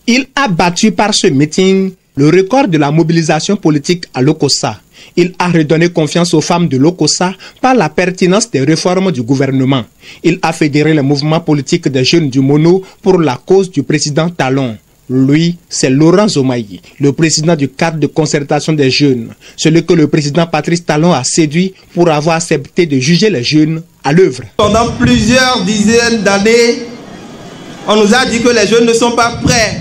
Il a battu par ce meeting le record de la mobilisation politique à Lokossa. Il a redonné confiance aux femmes de Lokossa par la pertinence des réformes du gouvernement. Il a fédéré le mouvement politique des jeunes du Mono pour la cause du président Talon. Lui, c'est Laurent Zomaï, le président du cadre de concertation des jeunes, celui que le président Patrice Talon a séduit pour avoir accepté de juger les jeunes à l'œuvre. Pendant plusieurs dizaines d'années, on nous a dit que les jeunes ne sont pas prêts.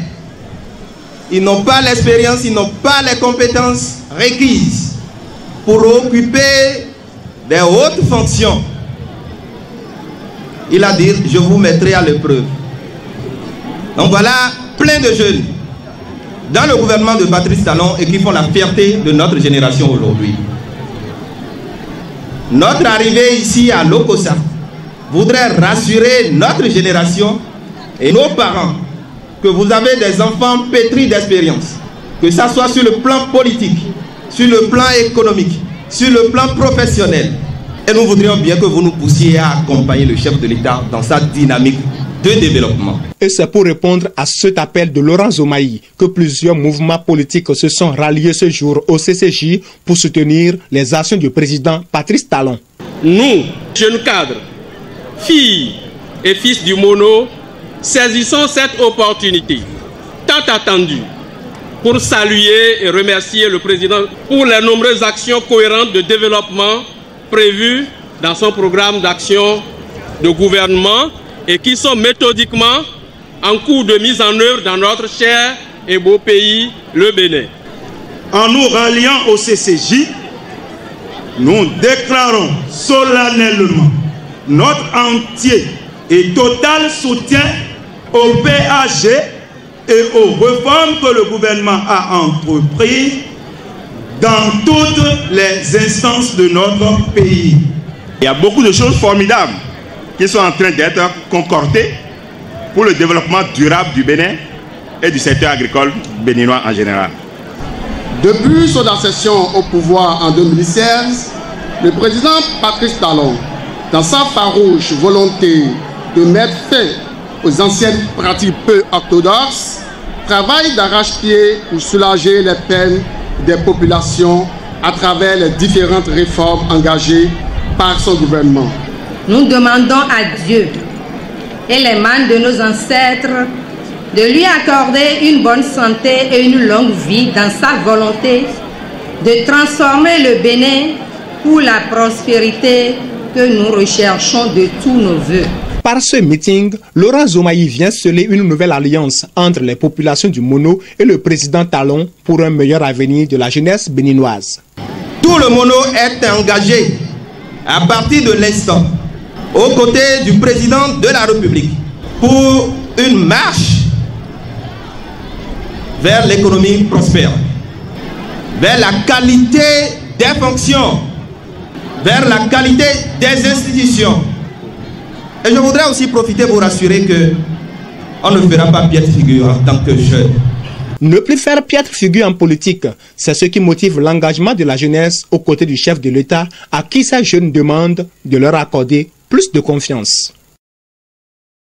Ils n'ont pas l'expérience, ils n'ont pas les compétences requises pour occuper des hautes fonctions. Il a dit, je vous mettrai à l'épreuve. Donc voilà, plein de jeunes dans le gouvernement de Patrice Talon et qui font la fierté de notre génération aujourd'hui. Notre arrivée ici à Lokossa voudrait rassurer notre génération et nos parents que vous avez des enfants pétris d'expérience, que ça soit sur le plan politique, sur le plan économique, sur le plan professionnel. Et nous voudrions bien que vous nous poussiez à accompagner le chef de l'État dans sa dynamique de développement. Et c'est pour répondre à cet appel de Laurent Zomaï que plusieurs mouvements politiques se sont ralliés ce jour au CCJ pour soutenir les actions du président Patrice Talon. Nous, jeunes cadres, filles et fils du Mono, saisissons cette opportunité tant attendue pour saluer et remercier le président pour les nombreuses actions cohérentes de développement prévues dans son programme d'action de gouvernement et qui sont méthodiquement en cours de mise en œuvre dans notre cher et beau pays, le Bénin. En nous ralliant au CCJ, nous déclarons solennellement notre entier et total soutien au PAG et aux réformes que le gouvernement a entreprises dans toutes les instances de notre pays. Il y a beaucoup de choses formidables qui sont en train d'être concordées pour le développement durable du Bénin et du secteur agricole béninois en général. Depuis son accession au pouvoir en 2016, le président Patrice Talon, dans sa farouche volonté de mettre fin aux anciennes pratiques peu orthodoxes, travaille d'arrache-pied pour soulager les peines des populations à travers les différentes réformes engagées par son gouvernement. Nous demandons à Dieu et les manes de nos ancêtres de lui accorder une bonne santé et une longue vie dans sa volonté de transformer le Bénin pour la prospérité que nous recherchons de tous nos voeux. Par ce meeting, Laurent Zomaï vient sceller une nouvelle alliance entre les populations du Mono et le président Talon pour un meilleur avenir de la jeunesse béninoise. Tout le Mono est engagé à partir de l'instant aux côtés du président de la République pour une marche vers l'économie prospère, vers la qualité des fonctions, vers la qualité des institutions. Et je voudrais aussi profiter pour rassurer qu'on ne fera pas piètre figure en tant que jeune. Ne plus faire piètre figure en politique, c'est ce qui motive l'engagement de la jeunesse aux côtés du chef de l'État à qui ces jeunes demandent de leur accorder plus de confiance.